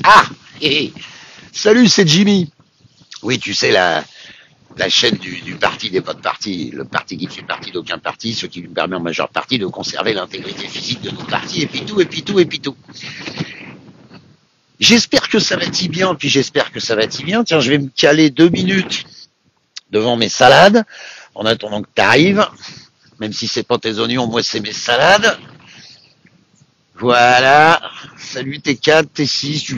Ah, hé, hé. Salut, c'est Jimmy. Oui, tu sais, la chaîne du parti des pas de parti, le parti qui ne fait partie d'aucun parti, ce qui lui permet en majeure partie de conserver l'intégrité physique de nos partis, et puis tout, et puis tout, et puis tout. J'espère que ça va t'y bien, puis j'espère que ça va t'y bien. Tiens, je vais me caler 2 minutes devant mes salades, en attendant que t'arrives. Même si c'est pas tes oignons, moi c'est mes salades. Voilà. Salut tes 4, tes 6,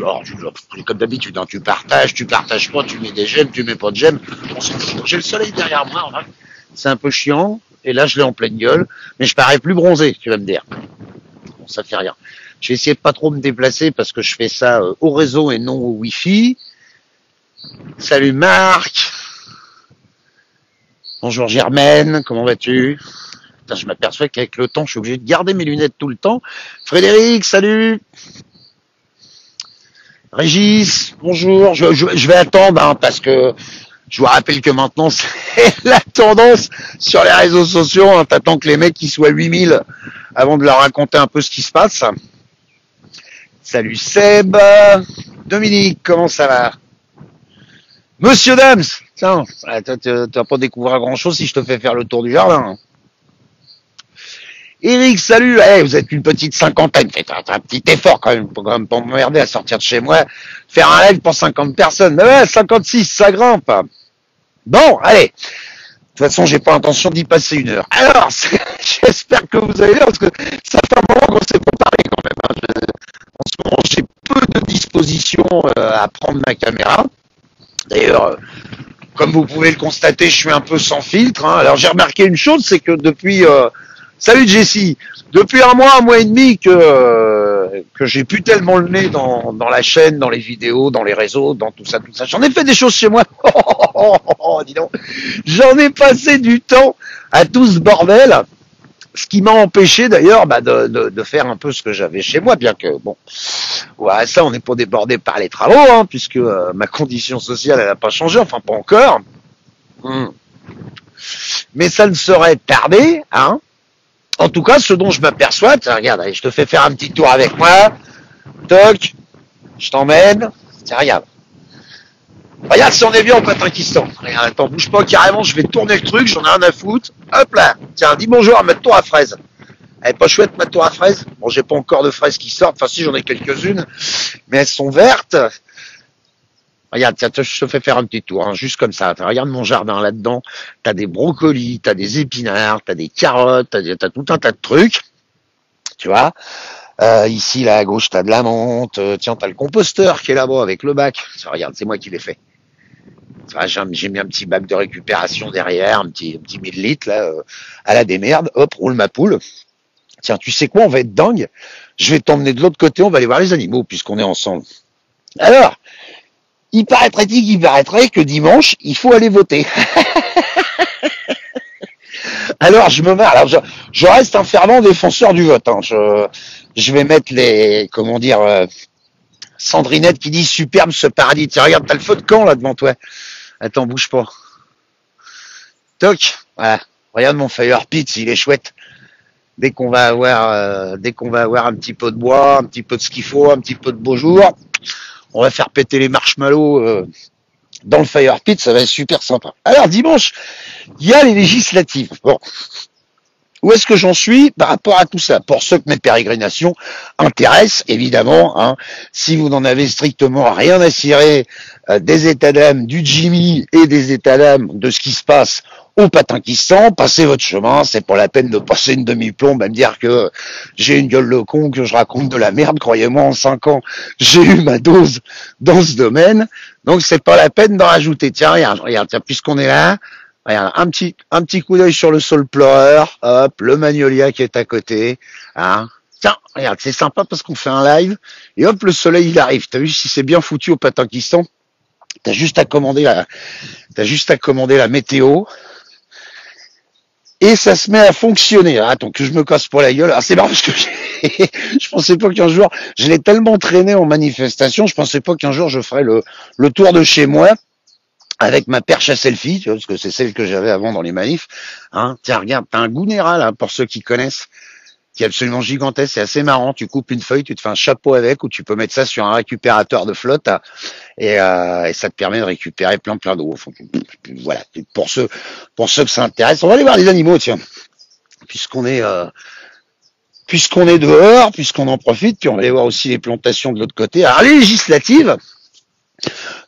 comme d'habitude, hein, tu partages pas, tu mets des j'aime, tu mets pas de j'aime. J'ai le soleil derrière moi, hein. C'est un peu chiant, et là je l'ai en pleine gueule, mais je parais plus bronzé, tu vas me dire. Bon, ça fait rien. Je vais essayer de pas trop me déplacer parce que je fais ça au réseau et non au wifi. Salut Marc. Bonjour Germaine, comment vas-tu? Putain, je m'aperçois qu'avec le temps, je suis obligé de garder mes lunettes tout le temps. Frédéric, salut. Régis, bonjour. Je vais attendre hein, parce que je vous rappelle que maintenant, c'est la tendance sur les réseaux sociaux. Hein, t'attends que les mecs ils soient 8000 avant de leur raconter un peu ce qui se passe. Salut Seb. Dominique, comment ça va? Monsieur Dams, tiens, tu vas pas découvrir grand-chose si je te fais faire le tour du jardin. Eric, salut, hey, vous êtes une petite cinquantaine, faites un petit effort quand même pour m'emmerder à sortir de chez moi, faire un live pour 50 personnes. Mais ouais, 56, ça grimpe. Bon, allez. De toute façon, j'ai pas intention d'y passer 1 heure. Alors, j'espère que vous allez bien, parce que ça fait un moment qu'on s'est pas parlé quand même. Hein. En ce moment, j'ai peu de disposition à prendre ma caméra. D'ailleurs, comme vous pouvez le constater, je suis un peu sans filtre. Hein. Alors, j'ai remarqué une chose, c'est que depuis... Salut Jessie. Depuis un mois et demi que j'ai plus tellement le nez dans la chaîne, dans les vidéos, dans les réseaux, dans tout ça. J'en ai fait des choses chez moi. Dis donc. J'en ai passé du temps à tout ce bordel. Ce qui m'a empêché d'ailleurs de faire un peu ce que j'avais chez moi, bien que bon, ouais, ça on n'est pas débordé par les travaux, hein, puisque ma condition sociale elle n'a pas changé, enfin pas encore. Mais ça ne saurait tarder, hein. En tout cas, ce dont je m'aperçois, tiens, regarde, allez, je te fais faire un petit tour avec moi. Toc, je t'emmène. Tiens, regarde. Regarde si on est bien au Patakistan. Regarde, attends, bouge pas carrément, je vais tourner le truc, j'en ai rien à foutre. Hop là. Tiens, dis bonjour à ma tour à fraises. Elle est pas chouette, ma tour à fraises? Bon, j'ai pas encore de fraises qui sortent. Enfin, si, j'en ai quelques-unes. Mais elles sont vertes. Regarde, tiens, je te fais faire un petit tour, hein, juste comme ça. Regarde mon jardin là-dedans. T'as des brocolis, t'as des épinards, t'as des carottes, t'as tout un tas de trucs. Tu vois. Ici, là, à gauche, t'as de la menthe. Tiens, t'as le composteur qui est là-bas avec le bac. Tiens, regarde, c'est moi qui l'ai fait. J'ai mis un petit bac de récupération derrière, un petit 1000 litres, là, à la démerde. Hop, roule ma poule. Tiens, tu sais quoi, on va être dingue. Je vais t'emmener de l'autre côté, on va aller voir les animaux, puisqu'on est ensemble. Alors, il paraîtrait que dimanche, il faut aller voter. Alors, je me marre. Alors, je reste un fervent défenseur du vote. Hein. Je vais mettre les, comment dire, Sandrinette qui dit superbe ce paradis. Tiens, regarde, t'as le feu de camp là devant toi. Attends, bouge pas. Toc, voilà. Regarde mon fire pit, il est chouette. Dès qu'on va avoir un petit peu de bois, un petit peu de ce qu'il faut, un petit peu de beau jour, on va faire péter les marshmallows dans le fire pit, ça va être super sympa. Alors dimanche, il y a les législatives. Bon, où est-ce que j'en suis par rapport à tout ça? Pour ceux que mes pérégrinations intéressent, évidemment, hein, si vous n'en avez strictement rien à cirer des états d'âme du Jimmy et des états d'âme de ce qui se passe au Patakistan, passez votre chemin, c'est pas la peine de passer une demi-plombe à me dire que j'ai une gueule de con, que je raconte de la merde, croyez-moi, en 5 ans, j'ai eu ma dose dans ce domaine, donc c'est pas la peine d'en rajouter. Tiens, regarde, tiens, puisqu'on est là, regarde, un petit coup d'œil sur le sol pleureur, hop, le magnolia qui est à côté, hein. Tiens, regarde, c'est sympa parce qu'on fait un live, et hop, le soleil il arrive. T'as vu si c'est bien foutu au Patakistan? T'as juste à commander la météo, et ça se met à fonctionner. Attends, que je me casse pour la gueule. Ah, c'est marrant parce que je pensais pas qu'un jour, je l'ai tellement traîné en manifestation, je pensais pas qu'un jour je ferais le tour de chez moi avec ma perche à selfie, tu vois, parce que c'est celle que j'avais avant dans les manifs. Hein, tiens, regarde, t'as un Gounera, là, pour ceux qui connaissent. qui est absolument gigantesque, c'est assez marrant. Tu coupes une feuille, tu te fais un chapeau avec, ou tu peux mettre ça sur un récupérateur de flotte, et ça te permet de récupérer plein d'eau. Enfin, voilà, pour ceux que ça intéresse, on va aller voir les animaux, tiens, puisqu'on est dehors, puisqu'on en profite, puis on va aller voir aussi les plantations de l'autre côté. Alors les législatives,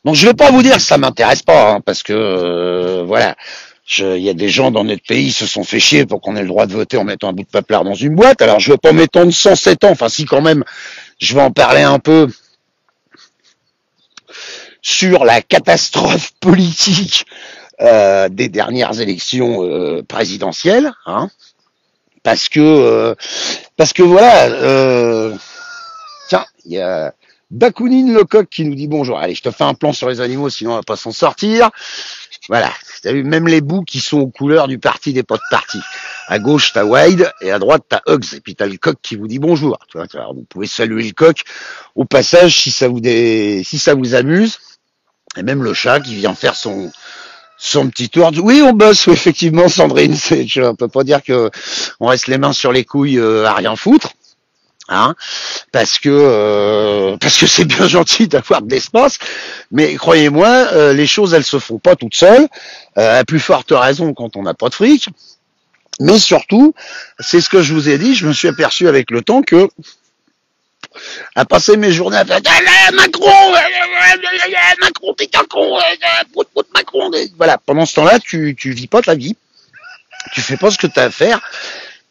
donc je vais pas vous dire que ça m'intéresse pas, hein, parce que voilà. Il y a des gens dans notre pays qui se sont fait chier pour qu'on ait le droit de voter en mettant un bout de paplard dans une boîte. Alors je vais pas m'étendre 107 ans, enfin si quand même, je vais en parler un peu sur la catastrophe politique des dernières élections présidentielles, hein, parce que voilà, tiens, il y a Bakounine Lecoq qui nous dit bonjour. Allez, je te fais un plan sur les animaux, sinon on va pas s'en sortir. Voilà, t'as vu, même les boucs qui sont aux couleurs du parti des potes partis. À gauche, t'as Wide, et à droite, t'as Hugs, et puis t'as le coq qui vous dit bonjour. Tu vois, vous pouvez saluer le coq au passage si ça vous amuse. Et même le chat qui vient faire son petit tour. Oui, on bosse, effectivement, Sandrine. On peut pas dire que on reste les mains sur les couilles à rien foutre. Hein, parce que c'est bien gentil d'avoir de l'espace, mais croyez-moi, les choses elles se font pas toutes seules, à plus forte raison quand on n'a pas de fric, mais surtout, c'est ce que je vous ai dit, je me suis aperçu avec le temps que à passer mes journées à faire Macron, t'es un con, Macron, voilà, pendant ce temps-là, tu vis pas ta vie, tu fais pas ce que t'as à faire.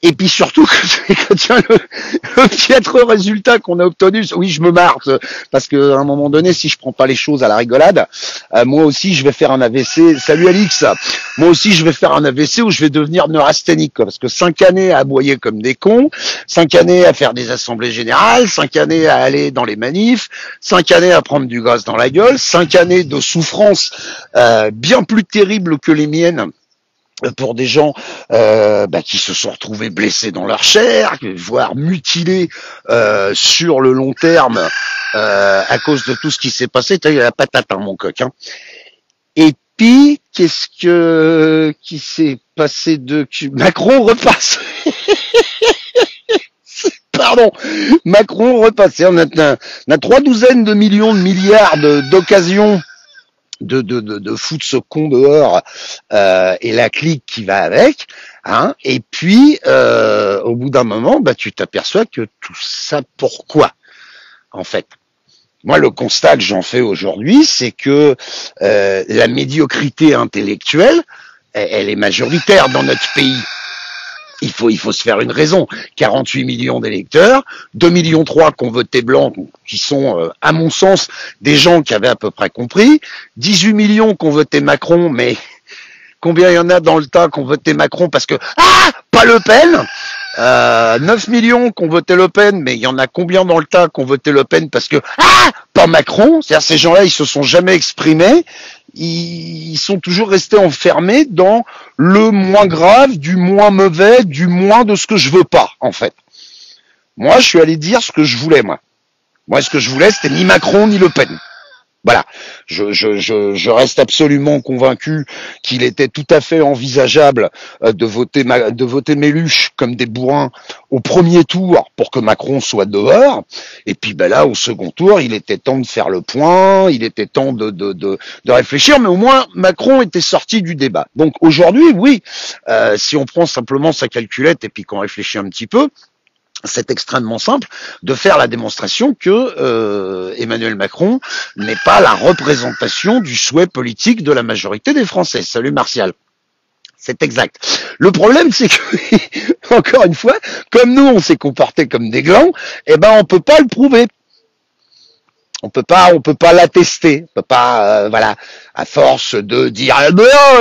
Et puis surtout, quand tu as le piètre résultat qu'on a obtenu, oui, je me marre, parce que à un moment donné, si je prends pas les choses à la rigolade, moi aussi, je vais faire un AVC. Salut Alix, moi aussi, je vais faire un AVC où je vais devenir neurasthénique, quoi, parce que 5 années à aboyer comme des cons, 5 années à faire des assemblées générales, 5 années à aller dans les manifs, 5 années à prendre du gaz dans la gueule, 5 années de souffrance bien plus terribles que les miennes, pour des gens qui se sont retrouvés blessés dans leur chair, voire mutilés sur le long terme à cause de tout ce qui s'est passé. T'as eu la patate, hein, mon coq. Hein. Et puis, qui s'est passé de... Macron repasse. Pardon, Macron repasse. On a 3 douzaines de millions de milliards d'occasions de foutre ce con dehors et la clique qui va avec, hein, et puis au bout d'un moment, tu t'aperçois que tout ça, pourquoi, en fait. Moi, le constat que j'en fais aujourd'hui, c'est que la médiocrité intellectuelle, elle est majoritaire dans notre pays. Il faut se faire une raison. 48 millions d'électeurs, 2,3 millions qui ont voté blanc, qui sont, à mon sens, des gens qui avaient à peu près compris. 18 millions qui ont voté Macron, mais combien il y en a dans le tas qui ont voté Macron parce que pas Le Pen. 9 millions qui ont voté Le Pen, mais il y en a combien dans le tas qui ont voté Le Pen parce que pas Macron. C'est-à-dire ces gens-là, ils se sont jamais exprimés. Ils sont toujours restés enfermés dans le moins grave, du moins mauvais, du moins de ce que je veux pas, en fait. Moi, je suis allé dire ce que je voulais, moi. Moi, ce que je voulais, c'était ni Macron, ni Le Pen. Voilà. Je reste absolument convaincu qu'il était tout à fait envisageable de voter Méluche comme des bourrins au premier tour pour que Macron soit dehors. Et puis là, au second tour, il était temps de faire le point, il était temps de réfléchir, mais au moins Macron était sorti du débat. Donc aujourd'hui, oui, si on prend simplement sa calculette et puis qu'on réfléchit un petit peu, c'est extrêmement simple de faire la démonstration que Emmanuel Macron n'est pas la représentation du souhait politique de la majorité des Français. Salut Martial. C'est exact. Le problème, c'est que, encore une fois, comme nous, on s'est comporté comme des glands, on peut pas le prouver. On peut pas l'attester. On peut pas, voilà, à force de dire,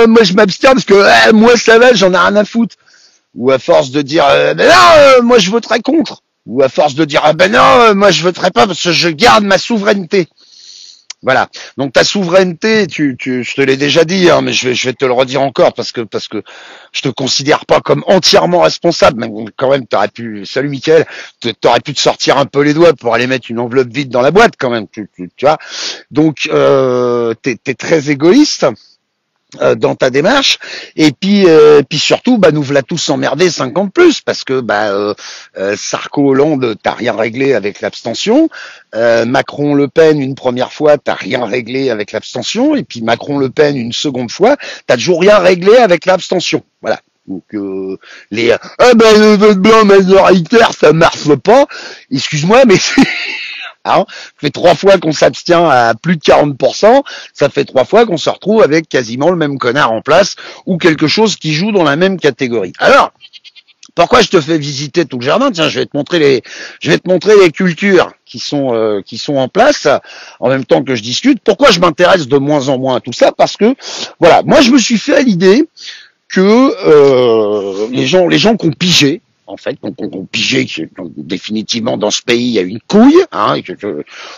moi je m'abstiens parce que moi ça va, j'en ai rien à foutre. Ou à force de dire moi je voterai contre, ou à force de dire non, moi je voterai pas parce que je garde ma souveraineté. Voilà. Donc ta souveraineté, je te l'ai déjà dit, hein, mais je vais te le redire encore parce que je te considère pas comme entièrement responsable. Mais quand même, salut Mickaël, t'aurais pu te sortir un peu les doigts pour aller mettre une enveloppe vide dans la boîte quand même. Tu vois. Donc t'es très égoïste. dans ta démarche, et puis surtout nous voilà tous emmerdés 50 plus parce que Sarko Hollande t'as rien réglé avec l'abstention, Macron Le Pen une première fois t'as rien réglé avec l'abstention, et puis Macron Le Pen une seconde fois t'as toujours rien réglé avec l'abstention. Voilà. Donc le vote blanc majoritaire ça marche pas. Excuse-moi mais hein, ça fait 3 fois qu'on s'abstient à plus de 40%, ça fait 3 fois qu'on se retrouve avec quasiment le même connard en place ou quelque chose qui joue dans la même catégorie. Alors, pourquoi je te fais visiter tout le jardin? Tiens, je vais te montrer les cultures qui sont en place en même temps que je discute. Pourquoi je m'intéresse de moins en moins à tout ça? Parce que voilà, moi je me suis fait à l'idée que les gens qui ont pigé, en fait, qu'on pigé que définitivement dans ce pays il y a une couille, hein, et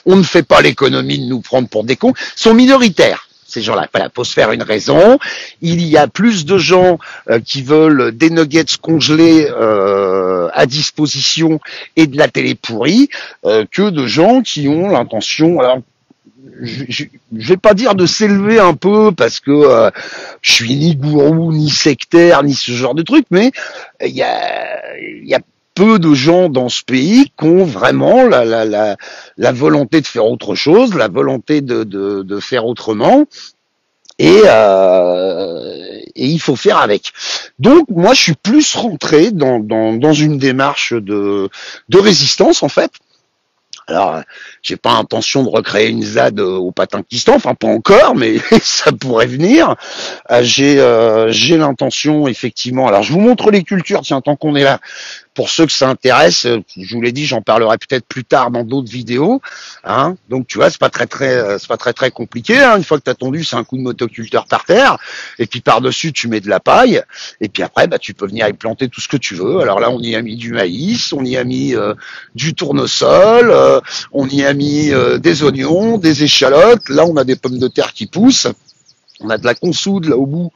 on ne fait pas l'économie de nous prendre pour des cons, sont minoritaires. Ces gens-là, voilà, faut se faire une raison. Il y a plus de gens qui veulent des nuggets congelés à disposition et de la télé pourrie que de gens qui ont l'intention. Alors, je vais pas dire de s'élever un peu parce que je suis ni gourou, ni sectaire, ni ce genre de truc, mais il y a peu de gens dans ce pays qui ont vraiment la volonté de faire autre chose, la volonté de faire autrement. Et il faut faire avec. Donc moi je suis plus rentré dans une démarche de résistance en fait. Alors, j'ai pas intention de recréer une ZAD au Patinquistan, enfin pas encore, mais ça pourrait venir. J'ai l'intention effectivement. Alors, je vous montre les cultures, tiens, tant qu'on est là. Pour ceux que ça intéresse, je vous l'ai dit, j'en parlerai peut-être plus tard dans d'autres vidéos. Hein. Donc tu vois, c'est pas très compliqué. Hein. Une fois que t'as tondu, c'est un coup de motoculteur par terre, et puis par dessus tu mets de la paille, et puis après tu peux venir y planter tout ce que tu veux. Alors là, on y a mis du maïs, on y a mis du tournesol, on y a mis des oignons, des échalotes. Là, on a des pommes de terre qui poussent. On a de la consoude là au bout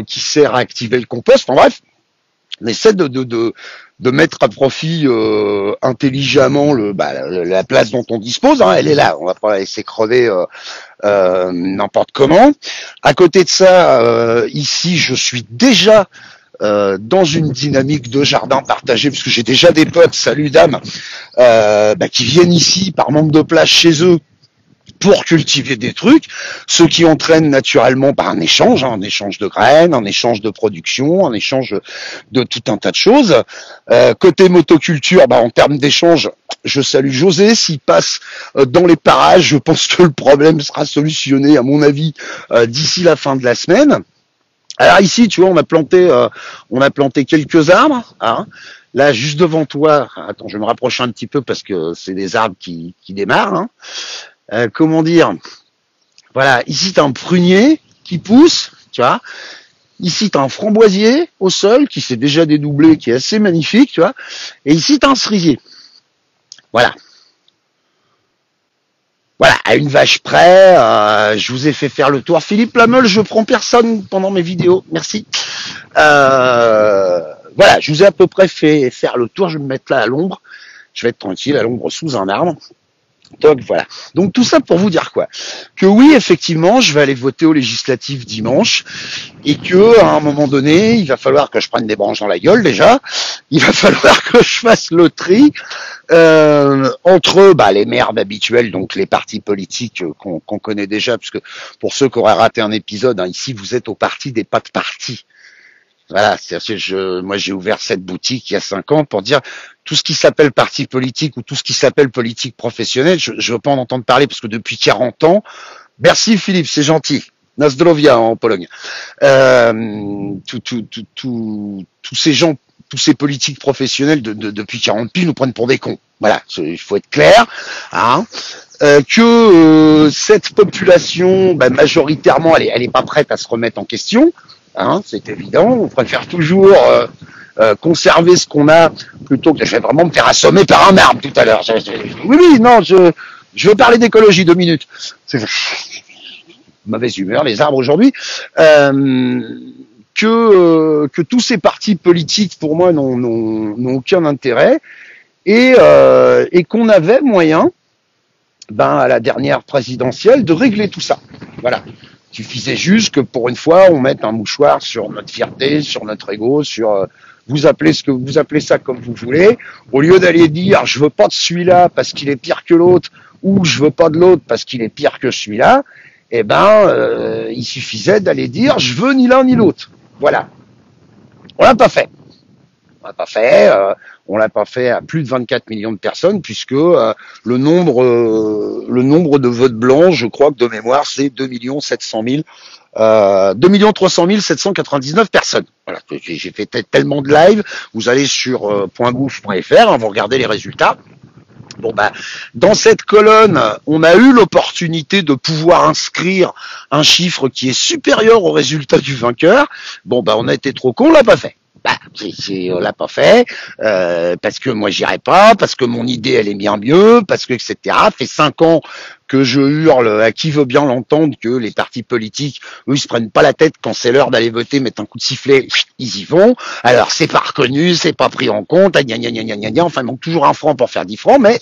qui sert à activer le compost. Enfin bref, on essaie de mettre à profit intelligemment la place dont on dispose. Hein, elle est là, on va pas la laisser crever n'importe comment. À côté de ça, ici, je suis déjà dans une dynamique de jardin partagé, puisque j'ai déjà des potes, salut dame, qui viennent ici par manque de place chez eux pour cultiver des trucs, ce qui entraîne naturellement un échange de graines, un échange de production, un échange de tout un tas de choses. Côté motoculture, en termes d'échange, je salue José, s'il passe dans les parages, je pense que le problème sera solutionné, à mon avis, d'ici la fin de la semaine. Alors ici, tu vois, on a planté quelques arbres, hein. Là, juste devant toi, attends, je vais me rapprocher un petit peu parce que c'est des arbres qui démarrent, hein. Comment dire, voilà, ici t'as un prunier qui pousse, tu vois, ici t'as un framboisier au sol qui s'est déjà dédoublé, qui est assez magnifique, tu vois, et ici t'as un cerisier, voilà, à une vache près, je vous ai fait faire le tour. Philippe Lameule, je prends personne pendant mes vidéos, merci. Voilà, je vous ai à peu près fait faire le tour, je vais me mettre là à l'ombre, je vais être tranquille à l'ombre sous un arbre. Donc voilà. Donc tout ça pour vous dire quoi? Que oui, effectivement, je vais aller voter aux législatives dimanche et que à un moment donné, il va falloir que je prenne des branches dans la gueule déjà. Il va falloir que je fasse le tri entre les merdes habituelles, donc les partis politiques qu'on connaît déjà, parce que pour ceux qui auraient raté un épisode, hein, ici vous êtes au parti des pas de parti. Voilà, moi j'ai ouvert cette boutique il y a 5 ans pour dire tout ce qui s'appelle parti politique ou tout ce qui s'appelle politique professionnelle, je veux pas en entendre parler parce que depuis 40 ans, merci Philippe, c'est gentil, Nazdrovia en Pologne, tous ces gens, tous ces politiques professionnels depuis 40 piges nous prennent pour des cons. Voilà, il faut être clair, hein. Que cette population, majoritairement, elle est pas prête à se remettre en question. Hein, c'est évident, on préfère toujours conserver ce qu'on a plutôt que je vais vraiment me faire assommer par un arbre tout à l'heure. Oui, non, je veux parler d'écologie 2 minutes. C'est mauvaise humeur les arbres aujourd'hui. Que tous ces partis politiques pour moi n'ont aucun intérêt et qu'on avait moyen, à la dernière présidentielle, de régler tout ça. Voilà. Il suffisait juste que pour une fois, on mette un mouchoir sur notre fierté, sur notre ego, sur vous appelez vous appelez ça comme vous voulez, au lieu d'aller dire je veux pas de celui-là parce qu'il est pire que l'autre, ou je veux pas de l'autre parce qu'il est pire que celui-là. Eh ben, il suffisait d'aller dire je veux ni l'un ni l'autre. Voilà. On l'a pas fait. On l'a pas fait à plus de 24 millions de personnes puisque le nombre de votes blancs, je crois que de mémoire, c'est 2 700 000 2 300 799 personnes. Voilà, j'ai fait tellement de live, vous allez sur .gouv.fr, hein, vous regardez les résultats. Bon bah, dans cette colonne, on a eu l'opportunité de pouvoir inscrire un chiffre qui est supérieur au résultat du vainqueur. Bon bah, on a été trop cons, on l'a pas fait. Bah, on l'a pas fait parce que moi j'irai pas, parce que mon idée elle est bien mieux, parce que etc. Ça fait 5 ans que je hurle à qui veut bien l'entendre que les partis politiques, eux, ils se prennent pas la tête quand c'est l'heure d'aller voter, mettre un coup de sifflet, ils y vont. Alors c'est pas reconnu, c'est pas pris en compte, enfin il manque toujours un franc pour faire 10 francs, mais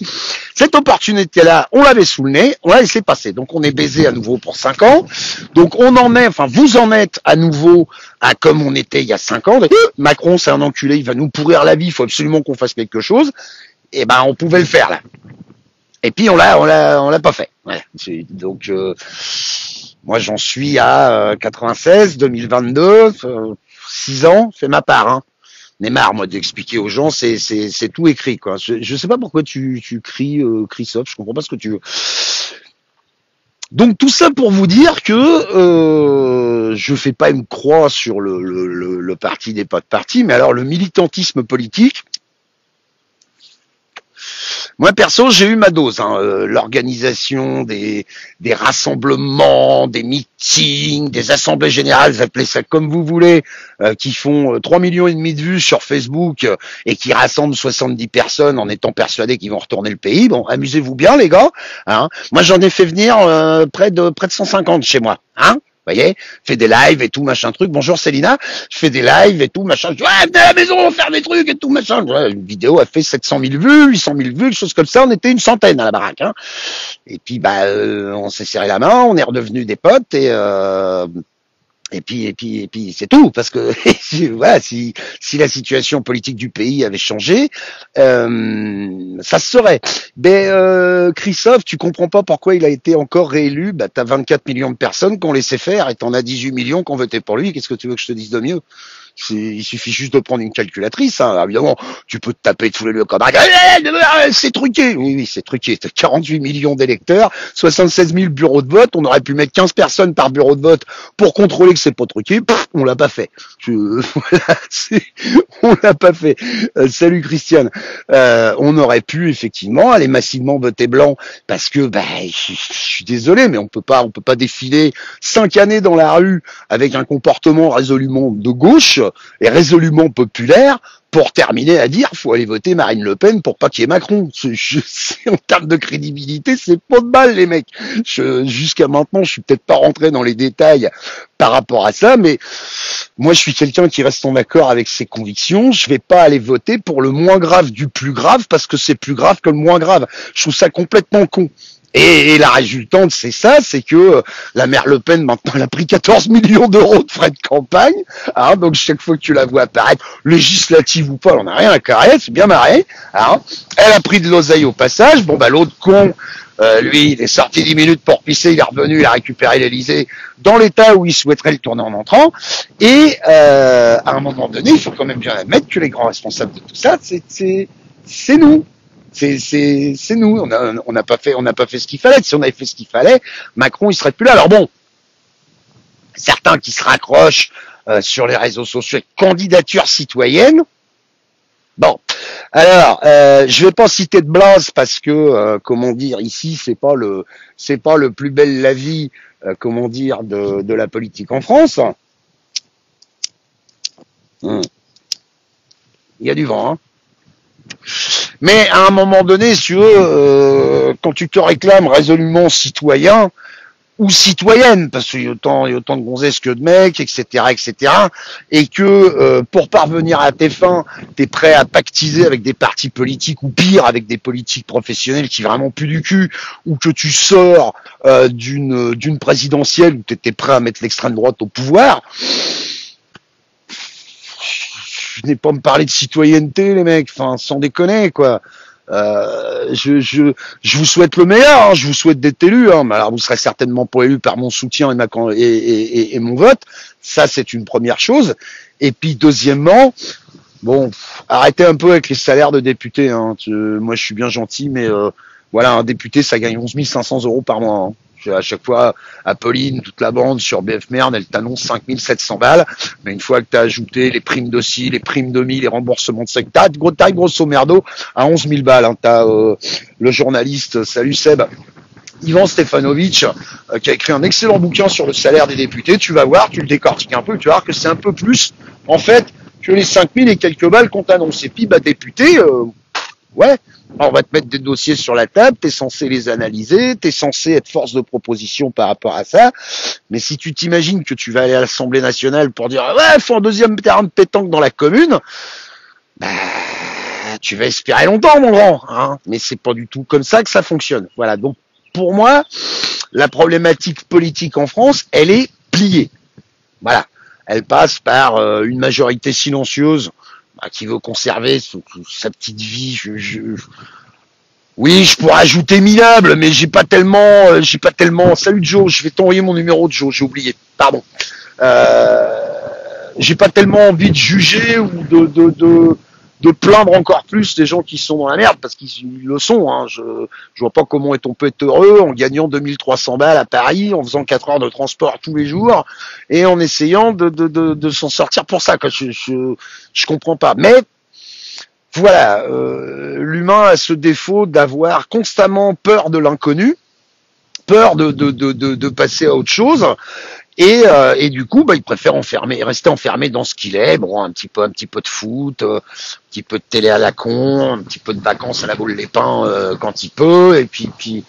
cette opportunité-là, on l'avait sous le nez, on l'a laissé passer. Donc on est baisé à nouveau pour 5 ans. Donc on en est, enfin vous en êtes à nouveau à comme on était il y a 5 ans. Macron c'est un enculé, il va nous pourrir la vie, il faut absolument qu'on fasse quelque chose. Et ben on pouvait le faire là. Et puis on l'a pas fait. Ouais. Donc moi j'en suis à 96, 2022, 6 ans, c'est ma part. Hein. On est marre moi d'expliquer aux gens, c'est tout écrit quoi. Je sais pas pourquoi tu cries Christophe, je comprends pas ce que tu veux. Donc tout ça pour vous dire que je fais pas une croix sur le parti des pas de parti, mais alors le militantisme politique. Moi perso, j'ai eu ma dose. Hein. L'organisation des rassemblements, des meetings, des assemblées générales, vous appelez ça comme vous voulez, qui font 3,5 millions de vues sur Facebook et qui rassemblent 70 personnes en étant persuadés qu'ils vont retourner le pays. Bon, amusez-vous bien les gars. Hein. Moi j'en ai fait venir près de 150 chez moi. Hein. Vous voyez, fait des lives et tout, machin truc. Bonjour Célina, je fais des lives et tout, machin. Je dis, ouais, venez à la maison, on va faire des trucs et tout, machin. Ouais, une vidéo a fait 700 000 vues, 800 000 vues, quelque chose comme ça. On était une centaine à la baraque. Hein. Et puis, bah, on s'est serré la main, on est redevenus des potes et puis c'est tout, parce que voilà, si la situation politique du pays avait changé, ça se saurait. Mais Christophe, tu comprends pas pourquoi il a été encore réélu. Bah t'as 24 millions de personnes qui ont laissé faire et t'en as 18 millions qui ont voté pour lui. Qu'est-ce que tu veux que je te dise de mieux? Il suffit juste de prendre une calculatrice. Hein. Évidemment, tu peux te taper tous les lieux comme c'est truqué. Oui, c'est truqué. T'as 48 millions d'électeurs, 76 000 bureaux de vote. On aurait pu mettre 15 personnes par bureau de vote pour contrôler que c'est pas truqué. On l'a pas fait. On l'a pas fait. Salut Christiane. On aurait pu effectivement aller massivement voter blanc parce que je suis désolé, mais on peut pas défiler 5 années dans la rue avec un comportement résolument de gauche et résolument populaire pour terminer à dire faut aller voter Marine Le Pen pour pas qu'il y ait Macron. En termes de crédibilité, c'est pas de balle les mecs. Jusqu'à maintenant, je suis peut-être pas rentré dans les détails par rapport à ça, mais moi je suis quelqu'un qui reste en accord avec ses convictions. Je vais pas aller voter pour le moins grave du plus grave parce que c'est plus grave que le moins grave. Je trouve ça complètement con. Et la résultante, c'est ça, c'est que la mère Le Pen, maintenant, elle a pris 14 millions d'euros de frais de campagne. Hein, donc, chaque fois que tu la vois apparaître, législative ou pas, elle en a rien à carrer, c'est bien marré. Hein. Elle a pris de l'oseille au passage. Bon, bah l'autre con, lui, il est sorti 10 minutes pour pisser, il est revenu, il a récupéré l'Elysée dans l'état où il souhaiterait le tourner en entrant. Et à un moment donné, il faut quand même bien admettre que les grands responsables de tout ça, c'est nous. C'est nous, on n'a pas fait ce qu'il fallait. Si on avait fait ce qu'il fallait, Macron il serait plus là. Alors bon, certains qui se raccrochent sur les réseaux sociaux, candidature citoyenne. Bon, alors je vais pas citer de blase parce que comment dire, ici c'est pas le plus bel la vie comment dire de la politique en France. Il y a du vent, hein. Mais à un moment donné, si tu veux, quand tu te réclames résolument citoyen, ou citoyenne, parce qu'il y a autant de gonzesses que de mecs, etc., etc., et que pour parvenir à tes fins, t'es prêt à pactiser avec des partis politiques, ou pire, avec des politiques professionnels qui vraiment puent du cul, ou que tu sors d'une présidentielle où t'étais prêt à mettre l'extrême droite au pouvoir. Je n'ai pas me parler de citoyenneté, les mecs, enfin, sans déconner, quoi. Je vous souhaite le meilleur, hein, je vous souhaite d'être élu, hein, mais alors vous serez certainement pas élu par mon soutien et mon vote, ça c'est une première chose. Et puis deuxièmement, bon, arrêtez un peu avec les salaires de députés, hein. Moi je suis bien gentil, mais voilà, un député ça gagne 11 500 € par mois, hein. À chaque fois, Apolline, toute la bande sur BF Merde, elle t'annonce 5 700 balles. Mais une fois que tu as ajouté les primes de ci, les primes de mi, les remboursements de sec, t'as grosso merdo à 11 000 balles. Hein. T'as le journaliste, salut Seb, Ivan Stefanovic, qui a écrit un excellent bouquin sur le salaire des députés. Tu vas voir, tu le décortiques un peu, tu vas voir que c'est un peu plus, en fait, que les 5 000 et quelques balles qu'on t'annonce. Et puis, bah, député, ouais, on va te mettre des dossiers sur la table, t'es censé les analyser, t'es censé être force de proposition par rapport à ça, mais si tu t'imagines que tu vas aller à l'Assemblée nationale pour dire « ouais, faut un deuxième terrain de pétanque dans la commune », bah, tu vas espérer longtemps, mon grand, hein, mais c'est pas du tout comme ça que ça fonctionne. Voilà, donc pour moi, la problématique politique en France, elle est pliée. Voilà, elle passe par une majorité silencieuse qui veut conserver sa petite vie. Oui, je pourrais ajouter minable, mais j'ai pas tellement. Salut Joe, je vais t'envoyer mon numéro de Joe, j'ai oublié. Pardon. J'ai pas tellement envie de juger ou de plaindre encore plus les gens qui sont dans la merde, parce qu'ils le sont. Hein. Je vois pas comment on peut être heureux en gagnant 2300 balles à Paris, en faisant 4 heures de transport tous les jours, et en essayant de s'en sortir pour ça. Quoi. Je comprends pas. Mais voilà, l'humain a ce défaut d'avoir constamment peur de l'inconnu, peur de passer à autre chose. Et du coup, bah, il préfère rester enfermé dans ce qu'il est. Bon, un petit peu de foot, un petit peu de télé à la con, un petit peu de vacances à la boule les pins quand il peut. Et puis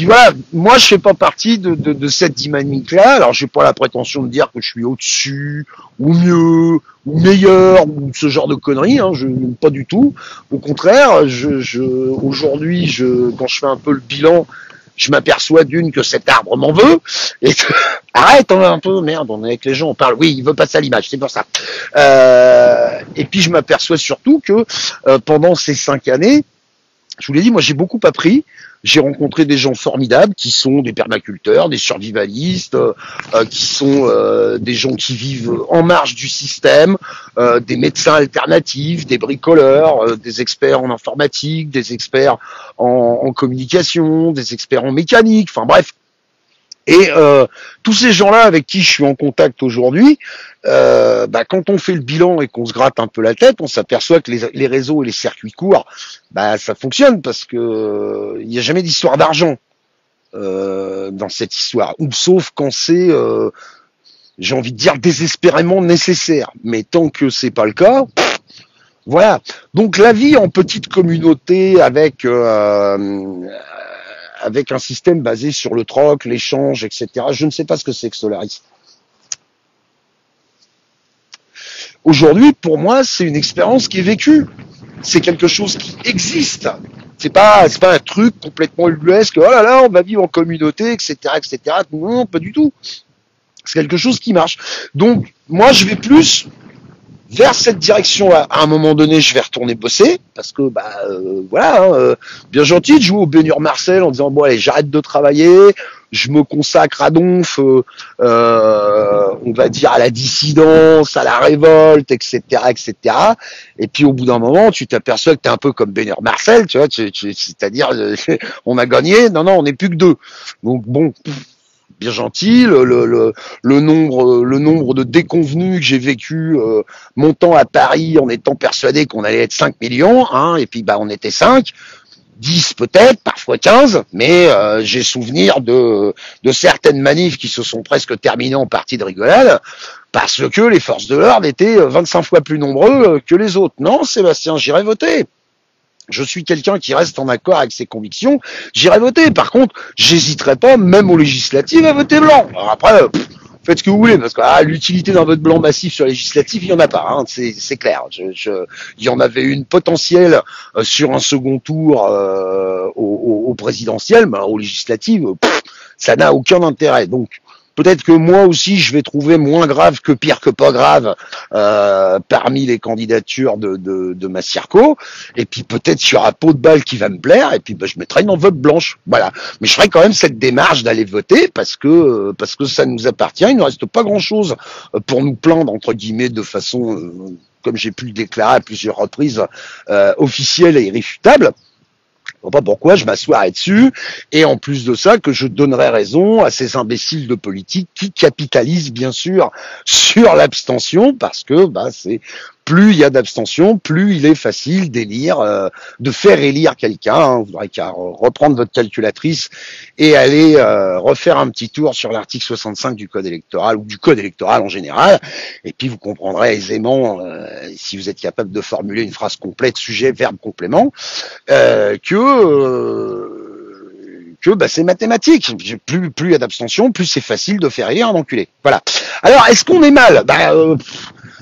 voilà. Moi, je fais pas partie de cette dynamique-là. Alors, j'ai pas la prétention de dire que je suis au-dessus ou mieux ou meilleur ou ce genre de conneries. Hein, pas du tout. Au contraire, aujourd'hui, quand je fais un peu le bilan, je m'aperçois que cet arbre m'en veut. Et arrête un peu, merde, on est avec les gens, on parle. Oui, il veut passer à l'image, c'est pour ça. Et puis je m'aperçois surtout que pendant ces 5 années, je vous l'ai dit, moi j'ai beaucoup appris. J'ai rencontré des gens formidables qui sont des permaculteurs, des survivalistes, qui sont des gens qui vivent en marge du système, des médecins alternatifs, des bricoleurs, des experts en informatique, des experts en communication, des experts en mécanique, enfin bref. Et tous ces gens-là avec qui je suis en contact aujourd'hui, quand on fait le bilan et qu'on se gratte un peu la tête, on s'aperçoit que les réseaux et les circuits courts, ça fonctionne parce que il n'y a jamais d'histoire d'argent dans cette histoire, ou sauf quand c'est, j'ai envie de dire, désespérément nécessaire. Mais tant que c'est pas le cas, voilà. Donc la vie en petite communauté avec un système basé sur le troc, l'échange, etc. Je ne sais pas ce que c'est que Solaris. Aujourd'hui, pour moi, c'est une expérience qui est vécue. C'est quelque chose qui existe. C'est pas un truc complètement ubuesque. Oh là là, on va vivre en communauté, etc., etc. Non, pas du tout. C'est quelque chose qui marche. Donc, moi, je vais plus vers cette direction-là. À un moment donné, je vais retourner bosser parce que voilà, hein, bien gentil de jouer au Bénur Marcel en disant bon allez, j'arrête de travailler, je me consacre à donf, on va dire à la dissidence, à la révolte, etc., etc. Et puis au bout d'un moment, tu t'aperçois que t'es un peu comme Bénur Marcel, tu vois, c'est-à-dire on a gagné, non, on n'est plus que deux. Donc bon. Bien gentil, le nombre de déconvenus que j'ai vécu montant à Paris en étant persuadé qu'on allait être 5 millions, hein, et puis on était 5, 10 peut-être, parfois 15, mais j'ai souvenir de certaines manifs qui se sont presque terminées en partie de rigolade, parce que les forces de l'ordre étaient 25 fois plus nombreux que les autres. Non, Sébastien, j'irai voter. je suis quelqu'un qui reste en accord avec ses convictions, j'irai voter. Par contre, j'hésiterai pas, même aux législatives, à voter blanc. Alors après, faites ce que vous voulez, parce que l'utilité d'un vote blanc massif sur législatif, il y en a pas, hein, c'est clair. Il y en avait une potentielle sur un second tour au présidentiel, mais aux législatives, ça n'a aucun intérêt. Donc peut-être que moi aussi, je vais trouver moins grave que pire que pas grave parmi les candidatures de ma circo. Et puis peut-être qu'il y aura peau de balle qui va me plaire. Et puis je mettrai une enveloppe blanche. Voilà. Mais je ferai quand même cette démarche d'aller voter parce que ça nous appartient. Il ne reste pas grand-chose pour nous plaindre entre guillemets de façon, comme j'ai pu le déclarer à plusieurs reprises, officielle et irréfutable. Je vois pas pourquoi je m'assoirais dessus, et en plus de ça, que je donnerais raison à ces imbéciles de politique qui capitalisent bien sûr sur l'abstention, parce que c'est plus il y a d'abstention, plus il est facile d'élire, de faire élire quelqu'un. Hein. Vous n'aurez qu'à reprendre votre calculatrice et aller refaire un petit tour sur l'article 65 du Code électoral, ou du Code électoral en général, et puis vous comprendrez aisément, si vous êtes capable de formuler une phrase complète, sujet, verbe, complément, que c'est mathématique. Plus il y a d'abstention, plus c'est facile de faire élire un enculé. Voilà. Alors, est-ce qu'on est mal?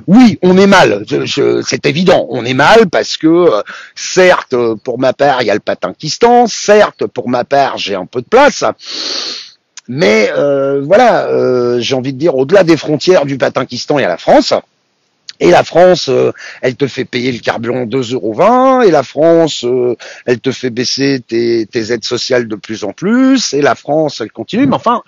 Oui, on est mal. C'est évident. On est mal parce que, certes, pour ma part, il y a le Patinquistan. Certes, pour ma part, j'ai un peu de place. Mais j'ai envie de dire, au-delà des frontières du Patinquistan, il y a la France. Et la France, elle te fait payer le carburant 2,20 €. Et la France, elle te fait baisser tes aides sociales de plus en plus. Et la France, elle continue. Mais enfin,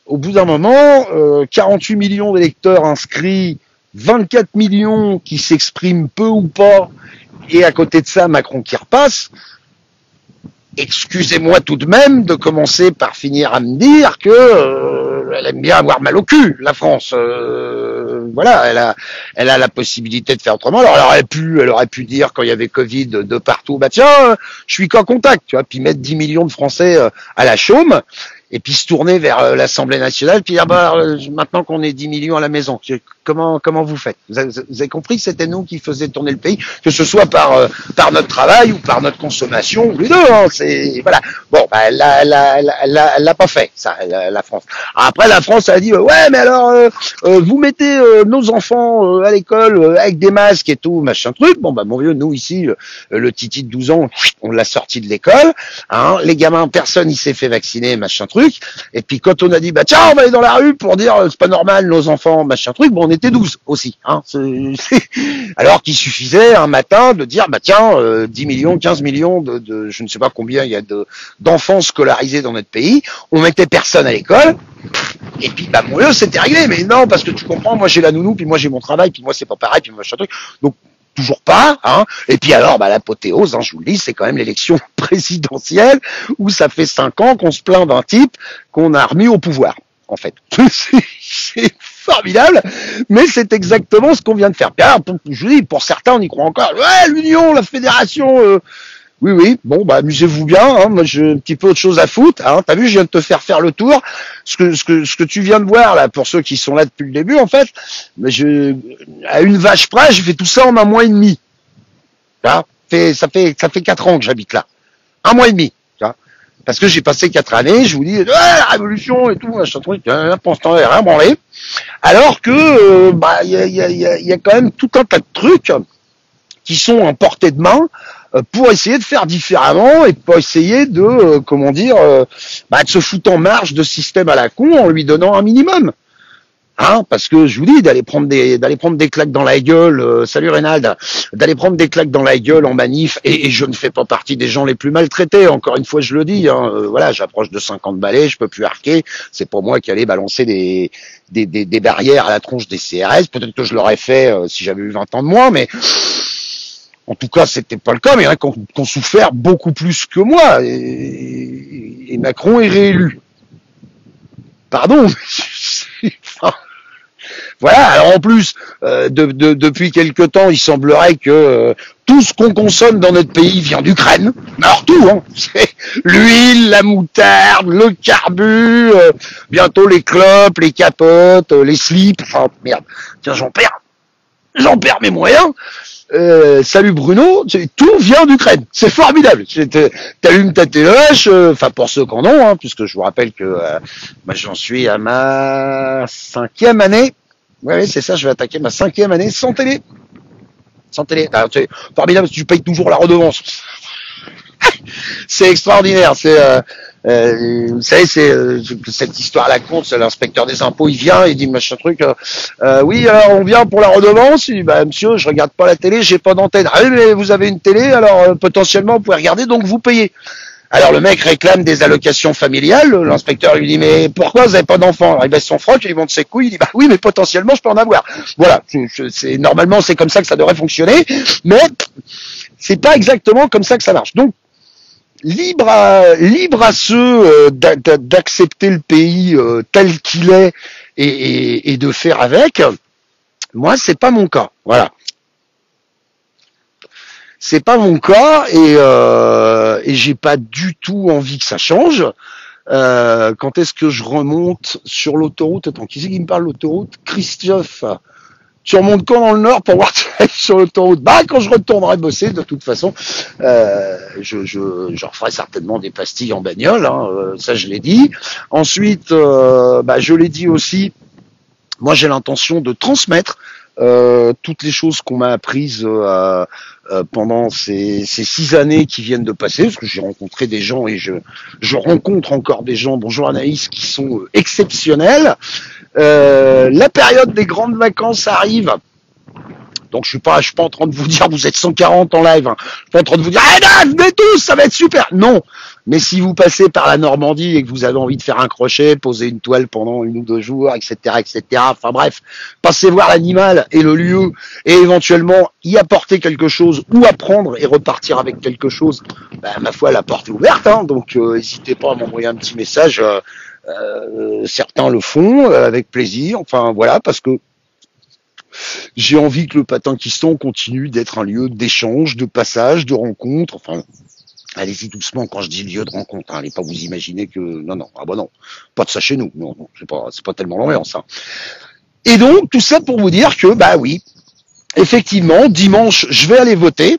au bout d'un moment, 48 millions d'électeurs inscrits, 24 millions qui s'expriment peu ou pas, et à côté de ça, Macron qui repasse. Excusez-moi tout de même de commencer par finir à me dire que elle aime bien avoir mal au cul, la France. Elle a la possibilité de faire autrement. Alors elle aurait pu dire quand il y avait Covid de partout, tiens, je suis qu'en contact, tu vois, puis mettre 10 millions de Français à la chôme. Et puis se tourner vers l'Assemblée nationale, puis dire maintenant qu'on est 10 millions à la maison, comment vous faites? Vous avez compris que c'était nous qui faisions tourner le pays, que ce soit par notre travail ou par notre consommation, ou les deux. Hein, c'est voilà. Bon, elle l'a pas fait, ça, la France. Après, la France a dit ouais, mais alors vous mettez nos enfants à l'école avec des masques et tout, machin truc. Bon mon vieux, nous ici, le titi de 12 ans, on l'a sorti de l'école. Hein, les gamins, personne il s'est fait vacciner, machin truc. Et puis quand on a dit tiens, on va aller dans la rue pour dire c'est pas normal nos enfants, machin truc, on était 12 aussi, hein. Alors qu'il suffisait un matin de dire tiens, 10 millions, 15 millions de je ne sais pas combien il y a d'enfants scolarisés dans notre pays, on mettait personne à l'école. Et puis mon lieu c'était réglé. Mais non, parce que tu comprends, moi j'ai la nounou, puis moi j'ai mon travail, puis moi c'est pas pareil, puis machin truc. Donc toujours pas, hein. Et puis alors, l'apothéose, hein, je vous le dis, c'est quand même l'élection présidentielle où ça fait 5 ans qu'on se plaint d'un type qu'on a remis au pouvoir, en fait. C'est formidable, mais c'est exactement ce qu'on vient de faire. Puis alors, je vous dis, pour certains, on y croit encore. Ouais, l'Union, la Fédération, oui, bon, amusez-vous bien, hein. Moi, j'ai un petit peu autre chose à foutre, hein. T'as vu, je viens de te faire le tour. Ce que tu viens de voir, là, pour ceux qui sont là depuis le début, en fait, à une vache près, j'ai fait tout ça en 1 mois et demi. Ça fait 4 ans que j'habite là. 1 mois et demi. Parce que j'ai passé 4 années, je vous dis, la révolution et tout, machin truc, pour l'instant, rien branlé. Alors que, il y a quand même tout un tas de trucs qui sont en portée de main, pour essayer de faire différemment et pour essayer de, de se foutre en marge de système à la con en lui donnant un minimum. Hein, parce que je vous dis, d'aller prendre des claques dans la gueule, salut Reynald, d'aller prendre des claques dans la gueule en manif, et je ne fais pas partie des gens les plus maltraités, encore une fois je le dis, hein, j'approche de 50 balais, je peux plus arquer, c'est pas moi qui allais balancer des barrières à la tronche des CRS, peut-être que je l'aurais fait si j'avais eu 20 ans de moins, mais en tout cas, c'était pas le cas, mais il y en a qui ont souffert beaucoup plus que moi. Et Macron est réélu. Pardon. Voilà. Alors en plus, depuis quelque temps, il semblerait que tout ce qu'on consomme dans notre pays vient d'Ukraine. Alors tout, hein. C'est l'huile, la moutarde, le carbu, bientôt les clopes, les capotes, les slips. Enfin, merde. Tiens, j'en perds mes moyens. salut Bruno, tout vient d'Ukraine. C'est formidable. T'allumes ta téloche, enfin pour ceux qui en ont, hein, puisque je vous rappelle que moi j'en suis à ma 5e année. Ouais, c'est ça, je vais attaquer ma 5e année sans télé. Sans télé. Ah, c'est formidable, tu payes toujours la redevance. C'est extraordinaire. Vous savez, cette histoire à la con, c'est l'inspecteur des impôts, il vient, il dit machin truc. Oui, alors on vient pour la redevance. Il dit bah monsieur, je regarde pas la télé, j'ai pas d'antenne. Ah oui, mais vous avez une télé, alors potentiellement vous pouvez regarder, donc vous payez. Alors le mec réclame des allocations familiales. L'inspecteur lui dit mais pourquoi vous avez pas d'enfants? Alors il baisse son froc, il monte ses couilles, il dit bah oui, mais potentiellement je peux en avoir. Voilà, normalement c'est comme ça que ça devrait fonctionner, mais c'est pas exactement comme ça que ça marche. Donc libre à ceux d'accepter le pays tel qu'il est et de faire avec. Moi, c'est pas mon cas. Voilà. C'est pas mon cas et j'ai pas du tout envie que ça change. Quand est-ce que je remonte sur l'autoroute? Attends, qui c'est qui me parle de l'autoroute? Christophe. Tu remontes quand dans le Nord pour voir sur l'autoroute? Bah, quand je retournerai bosser, de toute façon, je referai certainement des pastilles en bagnole, hein, ça je l'ai dit. Ensuite, je l'ai dit aussi, moi j'ai l'intention de transmettre toutes les choses qu'on m'a apprises pendant ces 6 années qui viennent de passer, parce que j'ai rencontré des gens et je rencontre encore des gens, bonjour Anaïs, qui sont exceptionnels. La période des grandes vacances arrive. Donc je suis pas en train de vous dire vous êtes 140 en live. Hein. Je suis pas en train de vous dire venez tous, ça va être super. Non. Mais si vous passez par la Normandie et que vous avez envie de faire un crochet, poser une toile pendant 1 ou 2 jours, etc., etc. Enfin bref, passez voir l'animal et le lieu et éventuellement y apporter quelque chose ou apprendre et repartir avec quelque chose. Ma foi, la porte est ouverte. Hein, donc n'hésitez pas à m'envoyer un petit message. Certains le font avec plaisir. Enfin voilà, parce que j'ai envie que le Patinquistan continue d'être un lieu d'échange, de passage, de rencontre. Enfin, allez-y doucement quand je dis lieu de rencontre. Hein. Allez pas vous imaginer que non, pas de ça chez nous. Non, c'est pas tellement l'ambiance. Hein. Et donc tout ça pour vous dire que oui, effectivement, dimanche, je vais aller voter.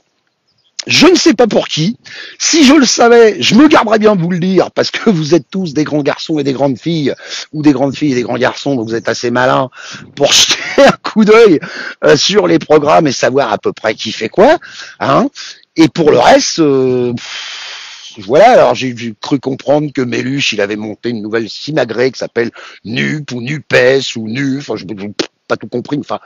Je ne sais pas pour qui. Si je le savais, je me garderais bien de vous le dire, parce que vous êtes tous des grands garçons et des grandes filles, ou des grandes filles et des grands garçons, donc vous êtes assez malins pour jeter un coup d'œil sur les programmes et savoir à peu près qui fait quoi. Hein. Et pour le reste, voilà, alors j'ai cru comprendre que Méluche, il avait monté une nouvelle simagrée qui s'appelle NUP ou NUPES ou NU, enfin je pas tout compris, enfin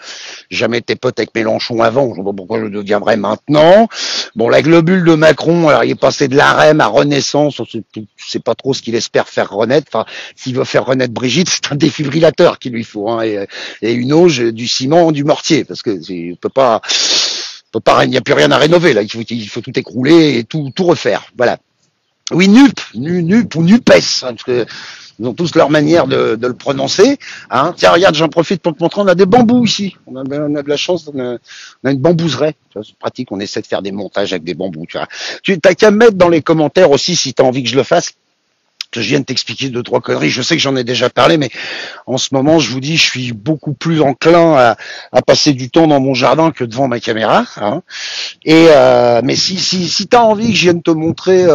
jamais été pote avec Mélenchon avant, je sais pas pourquoi je le deviendrais maintenant. Bon, la globule de Macron, alors il est passé de l'AREM à Renaissance, je sais pas trop ce qu'il espère faire renaître, enfin s'il veut faire renaître Brigitte, c'est un défibrillateur qu'il lui faut, hein, et une auge, du ciment, du mortier, parce que il peut pas, il n'y a plus rien à rénover là, il faut tout écrouler et tout refaire, voilà. Oui, NUP ou NUPES, hein, parce que ils ont tous leur manière de le prononcer. Hein. Tiens, regarde, j'en profite pour te montrer, on a des bambous ici. On a de la chance, on a une bambouseraie. C'est pratique, on essaie de faire des montages avec des bambous. Tu t'as qu'à me mettre dans les commentaires aussi si tu as envie que je le fasse. Que je viens de t'expliquer 2-3 conneries. Je sais que j'en ai déjà parlé, mais en ce moment, je vous dis, je suis beaucoup plus enclin à passer du temps dans mon jardin que devant ma caméra. Hein. Et mais si t'as envie que je vienne te montrer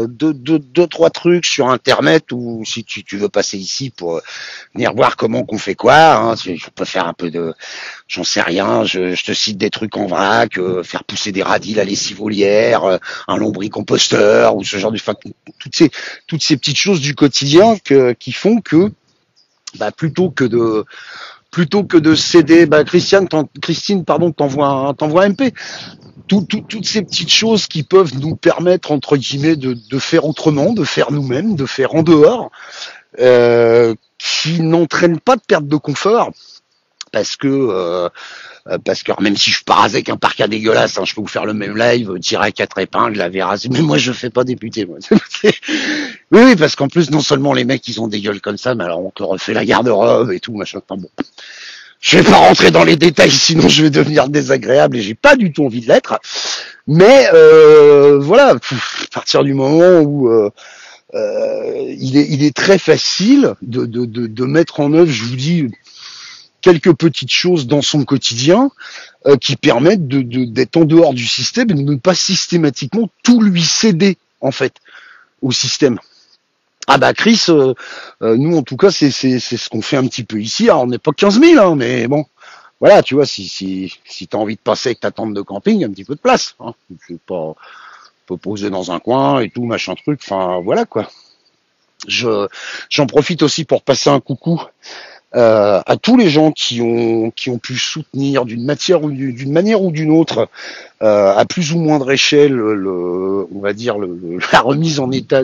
deux, trois trucs sur Internet, ou si tu veux passer ici pour venir voir comment qu'on fait quoi, hein, je peux faire un peu de, j'en sais rien. Je te cite des trucs en vrac, faire pousser des radis, la lessivolière, un lombricomposteur ou ce genre de, enfin, toutes ces petites choses du quotidien qui font que plutôt que de céder, Christine, pardon, t'envoie un MP. Toutes ces petites choses qui peuvent nous permettre entre guillemets de faire autrement, de faire nous-mêmes, de faire en dehors, qui n'entraînent pas de perte de confort, parce que même si je pars avec un parka dégueulasse, hein, je peux vous faire le même live, tirer à 4 épingles, la raser, mais moi je fais pas député, moi. Oui, parce qu'en plus non seulement les mecs ils ont des gueules comme ça, mais alors on te refait la garde-robe et tout, machin. Enfin bon, je vais pas rentrer dans les détails, sinon je vais devenir désagréable et j'ai pas du tout envie de l'être. Mais voilà, à partir du moment où il est très facile de mettre en œuvre, je vous dis, quelques petites choses dans son quotidien qui permettent d'être en dehors du système et de ne pas systématiquement tout lui céder en fait au système. Ah bah Chris, nous en tout cas c'est ce qu'on fait un petit peu ici. Alors, on n'est pas 15 000, hein, mais bon, voilà, tu vois, si t'as envie de passer avec ta tente de camping, il y a un petit peu de place. Hein. Tu peux poser dans un coin et tout, machin truc. Enfin voilà quoi. J'en profite aussi pour passer un coucou à tous les gens qui ont pu soutenir d'une manière ou d'une autre, à plus ou moindre échelle, on va dire la remise en état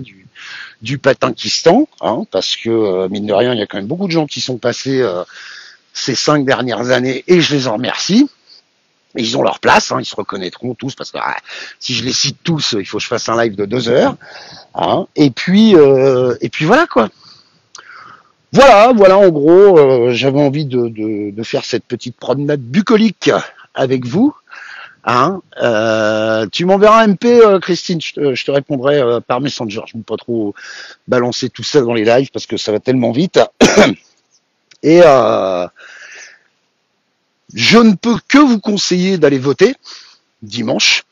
du Patankistan, hein, parce que mine de rien, il y a quand même beaucoup de gens qui sont passés ces 5 dernières années et je les en remercie. Ils ont leur place, hein, ils se reconnaîtront tous parce que si je les cite tous, il faut que je fasse un live de 2 heures. Hein, et puis voilà quoi. Voilà en gros, j'avais envie de faire cette petite promenade bucolique avec vous. Hein, tu m'enverras un MP, Christine, je te répondrai par Messenger. Je ne veux pas trop balancer tout ça dans les lives parce que ça va tellement vite. Et je ne peux que vous conseiller d'aller voter dimanche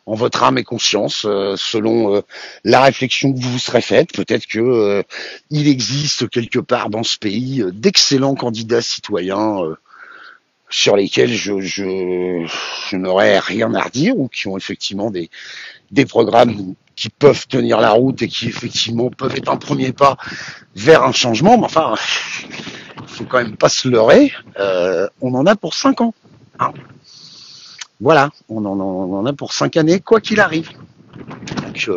en votre âme et conscience, selon la réflexion que vous vous serez faite. Peut-être que il existe quelque part dans ce pays d'excellents candidats citoyens sur lesquels je n'aurais rien à redire ou qui ont effectivement des programmes qui peuvent tenir la route et qui effectivement peuvent être un premier pas vers un changement. Mais enfin, il faut quand même pas se leurrer. On en a pour 5 ans. Hein. Voilà, on en a pour 5 années, quoi qu'il arrive. Donc,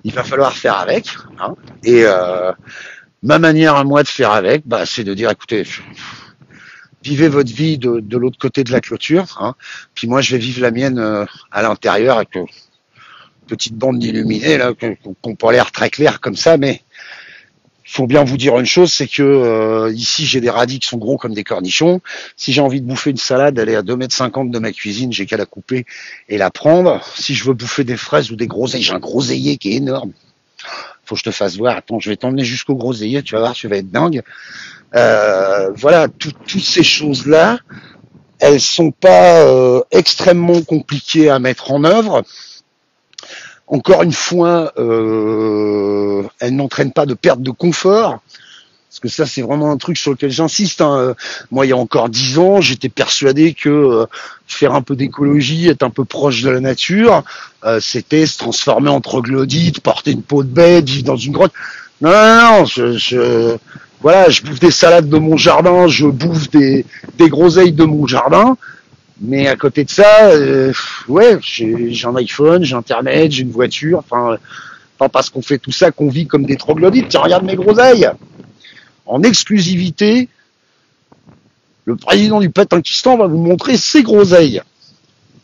il va falloir faire avec. Hein. Et ma manière à moi de faire avec, bah, c'est de dire, écoutez, vivez votre vie de l'autre côté de la clôture. Hein. Puis moi, je vais vivre la mienne à l'intérieur avec une petite bande d'illuminés là, qu'on peut l'air très clair comme ça, mais il faut bien vous dire une chose, c'est que ici j'ai des radis qui sont gros comme des cornichons. Si j'ai envie de bouffer une salade, elle est à 2,50 m de ma cuisine, j'ai qu'à la couper et la prendre. Si je veux bouffer des fraises ou des groseilles, j'ai un groseillier qui est énorme. Faut que je te fasse voir. Attends, je vais t'emmener jusqu'au groseillier, tu vas voir, tu vas être dingue. Voilà, toutes ces choses-là, elles sont pas extrêmement compliquées à mettre en œuvre. Encore une fois, elle n'entraîne pas de perte de confort, parce que ça, c'est vraiment un truc sur lequel j'insiste. Hein. Moi, il y a encore 10 ans, j'étais persuadé que faire un peu d'écologie, être un peu proche de la nature, c'était se transformer en troglodyte, porter une peau de bête, vivre dans une grotte. Non, voilà, je bouffe des salades de mon jardin, je bouffe des groseilles de mon jardin. Mais à côté de ça, ouais, j'ai un iPhone, j'ai Internet, j'ai une voiture. Enfin, pas parce qu'on fait tout ça qu'on vit comme des troglodytes. Tiens, regarde mes groseilles. En exclusivité, le président du Patankistan va vous montrer ses groseilles.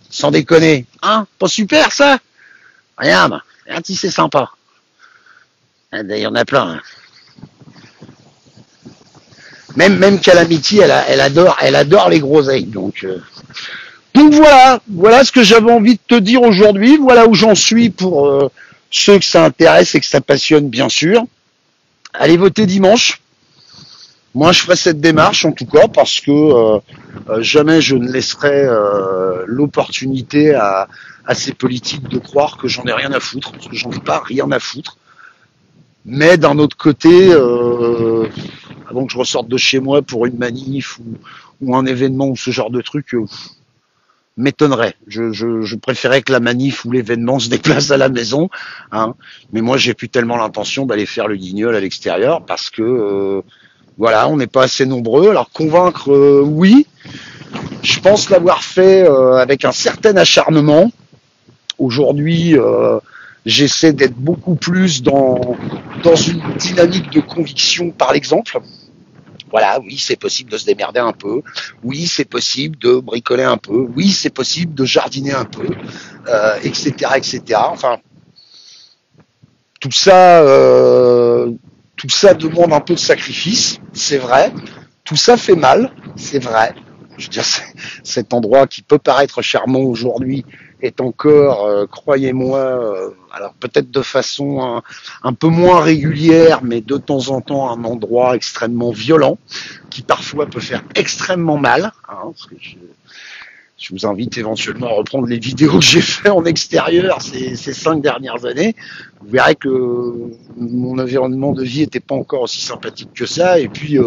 Sans déconner. Hein? Pas super, ça? Regarde si c'est sympa. Il y en a plein. Hein. Même Calamity, elle adore les groseilles. Donc voilà ce que j'avais envie de te dire aujourd'hui. Voilà où j'en suis pour ceux que ça intéresse et que ça passionne, bien sûr. Allez voter dimanche. Moi, je ferai cette démarche en tout cas parce que jamais je ne laisserai l'opportunité à ces politiques de croire que j'en ai rien à foutre, parce que j'en ai pas rien à foutre. Mais d'un autre côté, avant que je ressorte de chez moi pour une manif ou un événement ou ce genre de truc, m'étonnerait. Je préférais que la manif ou l'événement se déplace à la maison. Hein. Mais moi, j'ai plus tellement l'intention d'aller faire le guignol à l'extérieur parce que, voilà, on n'est pas assez nombreux. Alors convaincre, oui. Je pense l'avoir fait avec un certain acharnement. Aujourd'hui, j'essaie d'être beaucoup plus dans une dynamique de conviction par l'exemple. Voilà, oui, c'est possible de se démerder un peu. Oui, c'est possible de bricoler un peu. Oui, c'est possible de jardiner un peu, etc., etc. Enfin, tout ça demande un peu de sacrifice, c'est vrai. Tout ça fait mal, c'est vrai. Je veux dire, cet endroit qui peut paraître charmant aujourd'hui est encore, croyez-moi, alors peut-être de façon un peu moins régulière, mais de temps en temps un endroit extrêmement violent, qui parfois peut faire extrêmement mal. Hein, parce que je vous invite éventuellement à reprendre les vidéos que j'ai fait en extérieur ces 5 dernières années. Vous verrez que mon environnement de vie n'était pas encore aussi sympathique que ça. Et puis,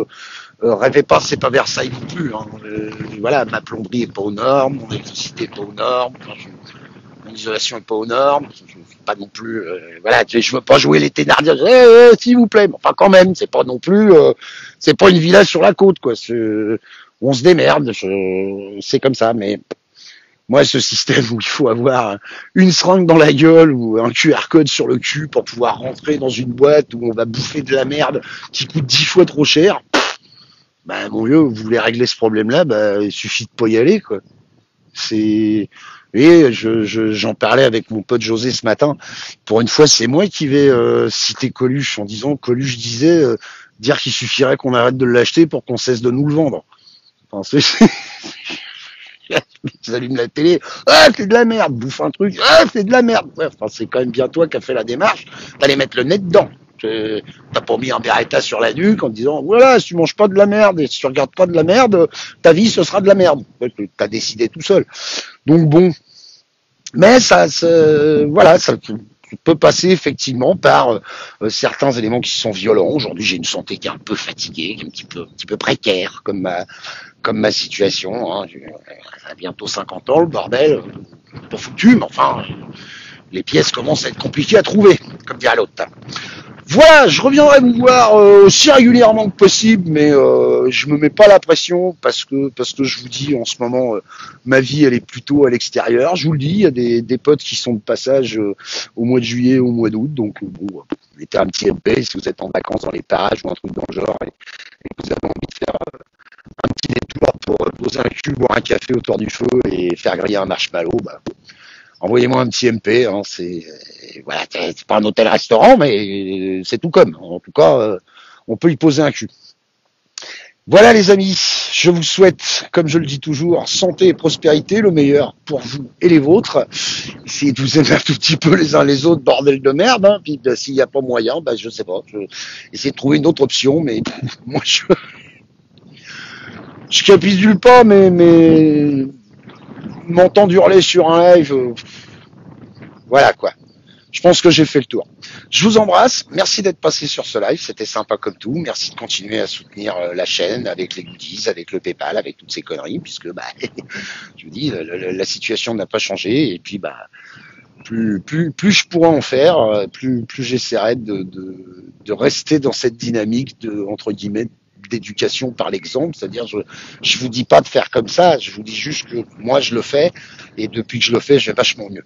rêvez pas, c'est pas Versailles non plus. Hein. Voilà, ma plomberie est pas aux normes, mon électricité est pas aux normes, mon isolation est pas aux normes. Je pas non plus. Voilà, je veux pas jouer les Thénardier. S'il vous plaît, enfin quand même, c'est pas non plus. C'est pas une villa sur la côte, quoi. On se démerde, c'est comme ça, mais moi, ce système où il faut avoir une seringue dans la gueule ou un QR code sur le cul pour pouvoir rentrer dans une boîte où on va bouffer de la merde qui coûte 10 fois trop cher, bah, mon vieux, vous voulez régler ce problème-là, bah, il suffit de pas y aller, quoi. C'est, et j'en parlais avec mon pote José ce matin. Pour une fois, c'est moi qui vais citer Coluche en disant Coluche disait dire qu'il suffirait qu'on arrête de l'acheter pour qu'on cesse de nous le vendre. Enfin, ils allument la télé, ah c'est de la merde, bouffe un truc, ah c'est de la merde. Ouais, enfin, c'est quand même bien toi qui as fait la démarche d'aller mettre le nez dedans. T'as pas mis un Beretta sur la nuque en te disant voilà, si tu manges pas de la merde et si tu regardes pas de la merde, ta vie ce sera de la merde. T'as décidé tout seul. Donc bon, mais voilà, ça peut passer effectivement par certains éléments qui sont violents. Aujourd'hui, j'ai une santé qui est un peu fatiguée, qui est un petit peu précaire, comme ma situation. Hein. J'ai bientôt 50 ans, le bordel, pas foutu, mais enfin, les pièces commencent à être compliquées à trouver, comme dirait l'autre. Voilà, je reviendrai vous voir aussi régulièrement que possible, mais je me mets pas la pression parce que je vous dis en ce moment ma vie elle est plutôt à l'extérieur. Je vous le dis, il y a des potes qui sont de passage au mois de juillet, au mois d'août, donc bon, mettez un petit MP si vous êtes en vacances dans les parages ou un truc dans le genre et que vous avez envie de faire un petit détour pour poser un cul, boire un café autour du feu et faire griller un marshmallow, bah, envoyez-moi un petit MP, hein, voilà, c'est pas un hôtel-restaurant, mais c'est tout comme. En tout cas, on peut y poser un cul. Voilà les amis, je vous souhaite, comme je le dis toujours, santé et prospérité, le meilleur pour vous et les vôtres. Essayez de vous aimer un tout petit peu les uns les autres, bordel de merde. Hein. Puis s'il n'y a pas moyen, bah, je sais pas. Essayez de trouver une autre option, mais moi je capitule pas, mais m'entendre hurler sur un live, voilà quoi. Je pense que j'ai fait le tour. Je vous embrasse. Merci d'être passé sur ce live. C'était sympa comme tout. Merci de continuer à soutenir la chaîne avec les goodies, avec le PayPal, avec toutes ces conneries, puisque bah, je vous dis, la situation n'a pas changé. Et puis bah, plus je pourrai en faire, plus j'essaierai de rester dans cette dynamique de entre guillemets d'éducation par l'exemple, c'est-à-dire je vous dis pas de faire comme ça, je vous dis juste que moi je le fais et depuis que je le fais, je vais vachement mieux.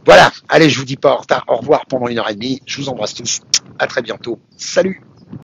Voilà, allez, je vous dis pas en retard, au revoir pendant 1h30, je vous embrasse tous, à très bientôt, salut.